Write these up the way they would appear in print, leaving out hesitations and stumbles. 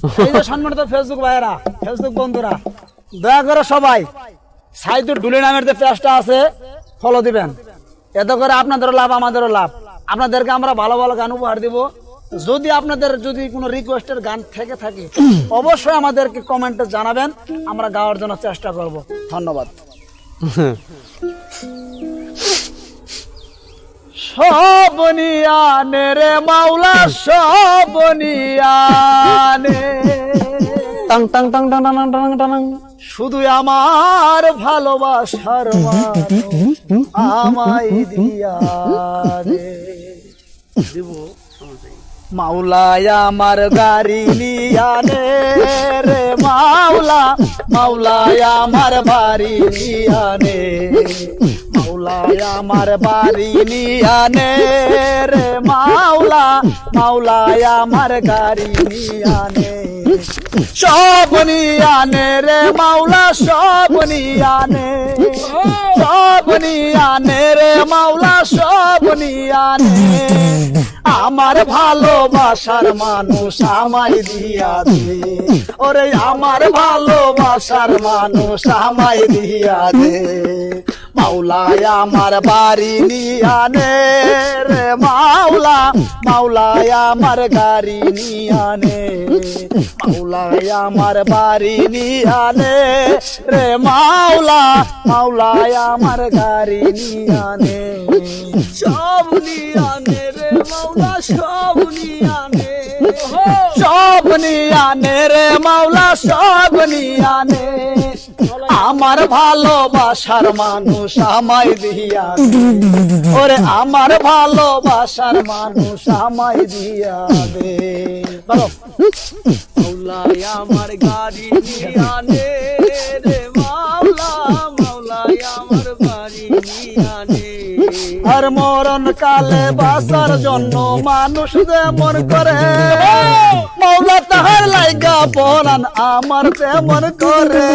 এই যে সম্মানিত ফেসবুক ভাইয়েরা, ফেসবুক বন্ধুরা, দয়া করে সবাই সাইদুর ডুলি নামের যে পেজটা আছে ফলো দিবেন। এতে করে আপনাদেরও লাভ, আমাদেরও লাভ। আপনাদেরকে আমরা ভালো ভালো গান উপহার দিব। যদি আপনাদের যদি কোনো রিকোয়েস্টের গান থেকে থাকে অবশ্যই আমাদেরকে কমেন্টে জানাবেন, আমরা গাওয়ার জন্য চেষ্টা করব। ধন্যবাদ। সব নিয়ানে রে মাওলা, সব নিয়ানে, টাং টাং টাং টাং টাং টাং টাং। শুধু আমার ভালোবাসার মানুষ আমায় দিয়া রে। মাওলায় আমার গাড়ি নিয়ানে রে মাওলা, মাওলায় আমার বাড়ি নিয়ানে, মাওলায় আমার বাড়ি নিয়ানে রে মাওলা, মাওলায় আমার গাড়ি নিয়ানে, সব নিয়ানে রে মাওলা, সব নিয়ানে, সব নিয়ানে রে মাওলা, সব নিয়ানে, আমার ভালোবাসার মানুষ আমায় দিয়া দে, ওরে আমার ভালোবাসার মানুষ আমায় দিয়া দে, মাওলায় আমার বাড়ি নিয়ানে রে মাওলা, মাওলায় আমার গাড়ি নিয়ানে, মাওলায় আমার বাড়ি নিয়ানে রে মাওলা, মাওলায় আমার গাড়ি নিয়ানে, সব নিয়ানে রে মাওলা, সব নিয়ানে, সব নিয়ানে রে মাওলা, সব নিয়ানে, আমার ভালোবাসার মানুষ আমায় দিয়া দে, ওরে আমার ভালোবাসার মানুষ আমায় দিয়া দে, মাওলায় আমার গাড়ি নিয়ানে রে মাওলা, মাওলায় আমার বাড়ি নিয়ানে, আর মরণ কালে বাঁচার জন্য মানুষ যেমন করে, মাওলা তাহার লাইগা পরাণ আমার তেমন করে,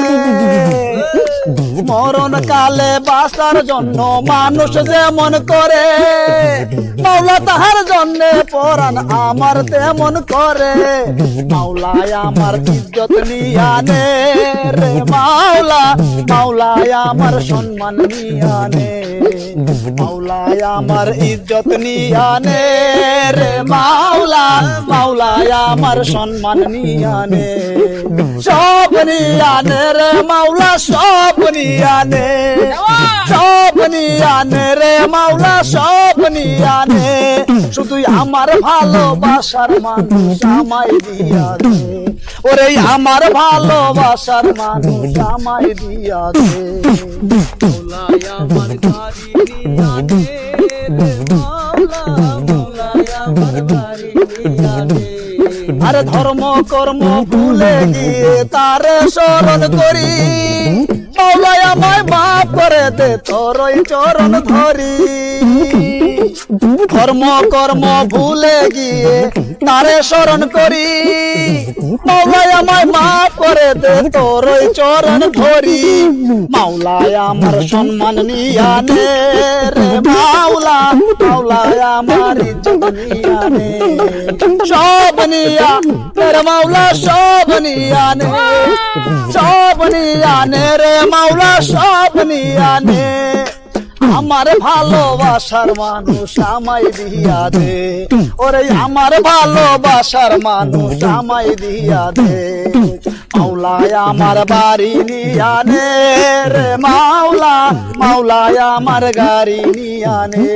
মরণ কালে বাঁচার জন্য মানুষ যেমন করে, মাওলা তাহার জন্য পরাণ আমার তেমন করে, মাওলায় আমার ইজ্জত নিয়ানে রে মাওলা, মাওলায় আমার সম্মান নিয়ানে, মাওলায় আমার ইজ্জত নিয়ানে রে মাওলা, মাওলায় আমার সম্মান নিয়ানে, সব নিয়ানে রে মাওলা, সব নিয়ানে, সব নিয়ানে রে মাওলা, সব নিয়ানে, শুধু আমার ভালোবাসার মানুষ আমায় দিয়া দে, ওরে আমার ভালোবাসার মানুষ আমায় দিয়া দে, মাওলায় আমার গাড়ি নিয়ানে রে মাওলা, মাওলায় আমার গাড়ি নিয়ানে, আরে ধর্ম কর্ম ভুলে গিয়ে তারে স্মরণ করি, মাওলায় আমায় মাফ করে দে তোরই চরণ ধরি, ধর্ম কর্ম ভুলে গিয়ে তারে স্মরণ করি, মাওলায় আমায় মাফ করে দে তোরই চরণ ধরি, মাওলায় আমার সম্মান নিয়ানে রে মাওলা, মাওলায় আমার ইজ্জত নিয়ানে, সব নিয়ানে রে মাওলা, সব নিয়ানে, সব নিয়ানে রে মাওলা, সব নিয়ানে, আমার ভালোবাসার মানুষ আমায় দিয়া দে, ওরে আমার ভালোবাসার মানুষ আমায় দিয়া দে, মাওলায় আমার বাড়ি নিয়ানে রে মাওলা, মাওলায় আমার গাড়ি নিয়ানে।